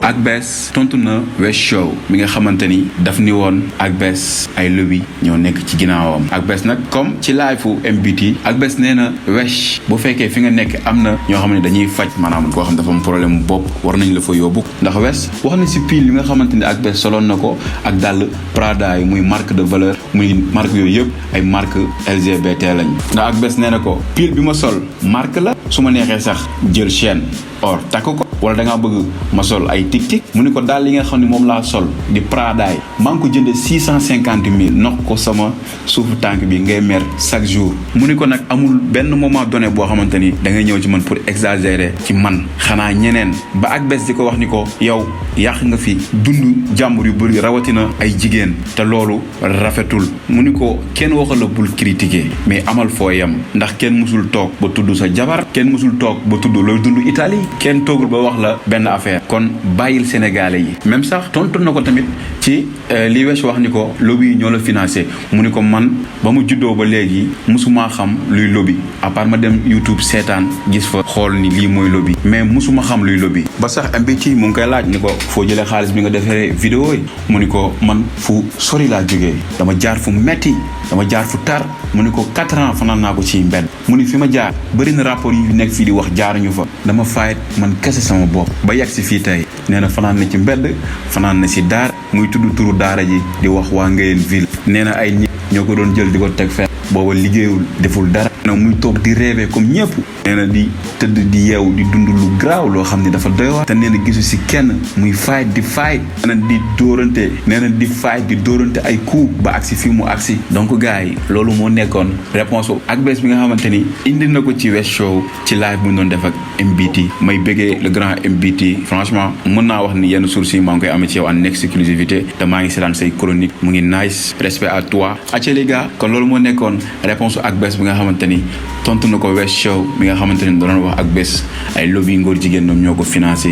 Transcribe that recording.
Akbess tontu na Wes Show mi nga xamante ni daf ni woon Akbess ay lobby ñoo nekk ci ginnaawam. Akbess nag comme ci live fu MBT Akbess nee na Wes bu fekkee fi nga nekk am na ñoo xam ne dañuy faj maanaam koo xam dafa am problème bopp war nañ la fa yóbbu ndax Wes wax na si pile yi nga xamante ni Akbess soloon na ko ak dàll Prada yi muy marque de valeur muy marque yooyu yëpp ay marque LGBT lañ ndax Akbess nee na ko pile bi ma sol marque la su ma neexee sax jël chaîne or takk ko wala da ngaa bëgg ma sol ay tic-tic mu ni ko daal li nga xam ne moom laa sol di Prada yi maa ngi ko jënde 650 000 nox ko sama suufu tànk bi ngay mer chaque jour mu ni ko nag amul benn moment donné boo xamante ni da ngay ñëw ci man pour exagérer ci man xanaa ñeneen ba Akbess di ko wax ni ko yow yàq nga fi dund jàmbur yu bëri rawatina ay jigéen te loolu rafetul mu ni ko kenn waxal la bul critiquer mais amal foo yem ndax kenn musul toog ba tudd sa jabar kenn musul toog ba tudd looy dund Italie kenn toogul ba wax la benn affaire kon bàyyil sénégalais yi même sax tontu na ko tamit ci li Wes wax ni ko lobby yi ñoo la financé mu ni ko man ba mu juddoo ba léegi musuma xam luy lobby à part ma dem YouTube seetaan gis fa xool ni lii mooy lobby mais musuma xam luy lobby ba sax MBT mu ngi koy laaj ni ko foo jëlee xaalis bi nga defee vidéo yi mu ni ko man fu sori laa jógee dama jaar fu metti dama jaar fu tar mu ni ko 4 ans fanaan naa ko ci mbedd mu ni fi ma jaar bëri na rapport yi nekk fii di wax jaaruñu fa dama fayet man kese sama bopp ba yegg si fii tey nee na fanaan na ci mbedd fanaan na si daar muy tudd turu daara ji di wax waa Ngayeen ville nee na ay nit ñoo ko doon jël di ko teg fenn booba liggéeyul deful dara nag muy toog di rêver comme ñëpp nee na di tëdd di yeewu di dund lu graaw loo xam ne dafa doy waar te nee na gisu si kenn muy fight di fight nee na di dóorante nee na di fight di dóorante ay coup ba agsi fii mu agsi donc gars yi loolu moo nekkoon réponse Akbess bi nga xamante ni indi na ko ci Wes Show ci live bu ñu doon def ak MBT may bëggee le grand MBT franchement mën naa wax ni yenn sources yi maa ngi koy amee ci yow en exclusivité te maa ngi seetaan say chronique mu ngi nice respect à toi acca les gars kon loolu moo nekkoon réponse Akbess bi nga xamante ni tontu na ko Wes Show mi nga xamante ni doon wax Akbess ay lobby ngóor jigéen ñoom ñoo ko financé